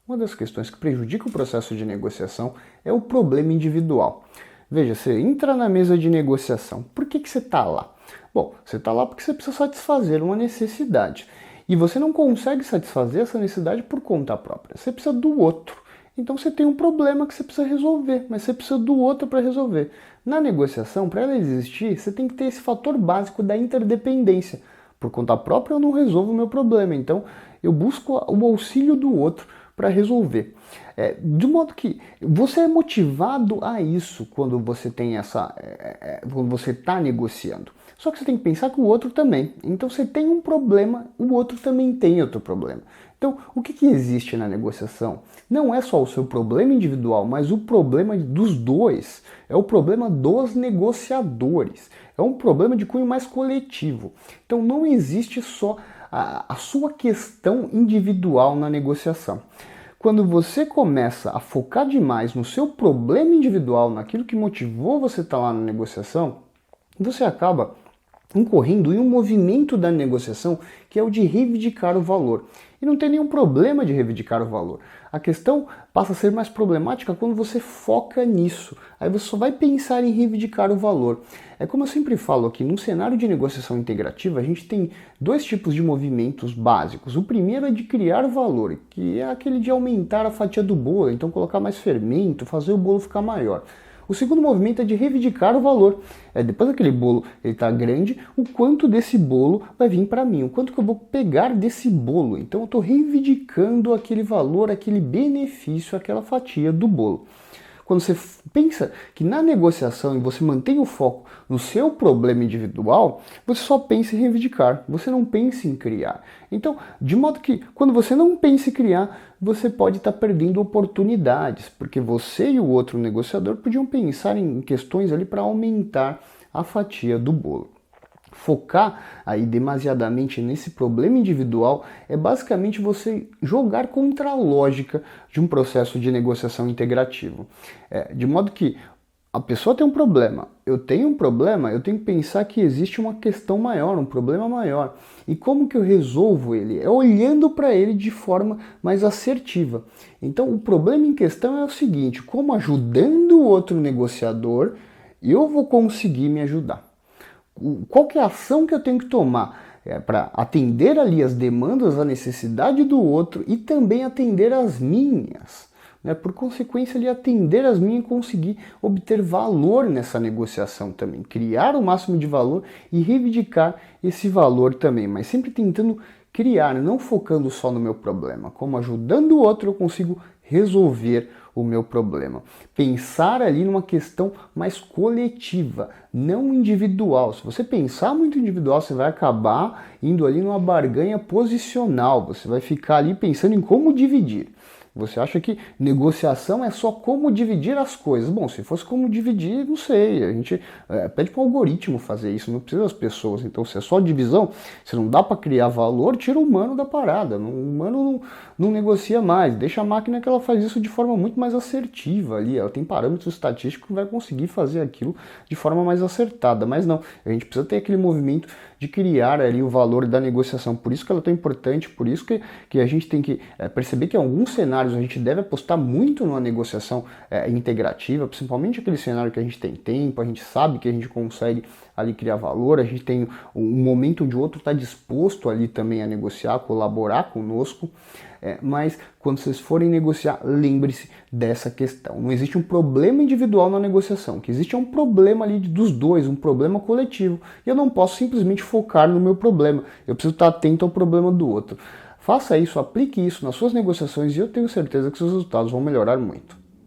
Uma das questões que prejudica o processo de negociação é o problema individual. Veja, você entra na mesa de negociação. Por que você está lá? Bom, você está lá porque você precisa satisfazer uma necessidade. E você não consegue satisfazer essa necessidade por conta própria. Você precisa do outro. Então você tem um problema que você precisa resolver, mas você precisa do outro para resolver. Na negociação, para ela existir, você tem que ter esse fator básico da interdependência. Por conta própria eu não resolvo o meu problema, então eu busco o auxílio do outro para resolver. De modo que você é motivado a isso quando você tem quando você está negociando. Só que você tem que pensar que o outro também. Então você tem um problema, o outro também tem outro problema. Então, o que existe na negociação? Não é só o seu problema individual, mas o problema dos dois. É o problema dos negociadores. É um problema de cunho mais coletivo. Então, não existe só a sua questão individual na negociação. Quando você começa a focar demais no seu problema individual, naquilo que motivou você estar lá na negociação, você acaba incorrendo em um movimento da negociação que é o de reivindicar o valor. E não tem nenhum problema de reivindicar o valor. A questão passa a ser mais problemática quando você foca nisso. Aí você só vai pensar em reivindicar o valor. É como eu sempre falo aqui, num cenário de negociação integrativa, a gente tem dois tipos de movimentos básicos. O primeiro é de criar valor, que é aquele de aumentar a fatia do bolo, então colocar mais fermento, fazer o bolo ficar maior. O segundo movimento é de reivindicar o valor. Depois daquele bolo está grande, o quanto desse bolo vai vir para mim, o quanto que eu vou pegar desse bolo. Então eu estou reivindicando aquele valor, aquele benefício, aquela fatia do bolo. Quando você pensa que na negociação e você mantém o foco no seu problema individual, você só pensa em reivindicar, você não pensa em criar. Então, de modo que quando você não pensa em criar, você pode estar perdendo oportunidades, porque você e o outro negociador podiam pensar em questões ali para aumentar a fatia do bolo. Focar aí demasiadamente nesse problema individual é basicamente você jogar contra a lógica de um processo de negociação integrativo. De modo que a pessoa tem um problema, eu tenho um problema, eu tenho que pensar que existe uma questão maior, um problema maior. E como que eu resolvo ele? É olhando para ele de forma mais assertiva. Então o problema em questão é o seguinte: como ajudando o outro negociador, eu vou conseguir me ajudar. Qual que é a ação que eu tenho que tomar para atender ali as demandas, a necessidade do outro e também atender as minhas? Por consequência, ali atender as minhas e conseguir obter valor nessa negociação também. Criar o máximo de valor e reivindicar esse valor também, mas sempre tentando criar, não focando só no meu problema. Como ajudando o outro eu consigo resolver o meu problema. Pensar ali numa questão mais coletiva, não individual. Se você pensar muito individual, você vai acabar indo ali numa barganha posicional. Você vai ficar ali pensando em como dividir. Você acha que negociação é só como dividir as coisas. Bom, se fosse como dividir, não sei. A gente pede para o algoritmo fazer isso, não precisa das pessoas. Então, se é só divisão, se não dá para criar valor, tira o humano da parada. O humano não negocia mais. Deixa a máquina que ela faz isso de forma muito mais assertiva ali. Ela tem parâmetros estatísticos que vai conseguir fazer aquilo de forma mais acertada. Mas não, a gente precisa ter aquele movimento de criar ali o valor da negociação. Por isso que ela é tão importante, por isso que a gente tem que perceber que em alguns cenários a gente deve apostar muito numa negociação integrativa, principalmente aquele cenário que a gente tem tempo, a gente sabe que a gente consegue ali criar valor, a gente tem um momento onde o outro está disposto ali também a negociar, colaborar conosco, mas quando vocês forem negociar, lembre-se dessa questão. Não existe um problema individual na negociação, o que existe é um problema ali dos dois, um problema coletivo, e eu não posso simplesmente focar no meu problema, eu preciso estar atento ao problema do outro. Faça isso, aplique isso nas suas negociações e eu tenho certeza que seus resultados vão melhorar muito.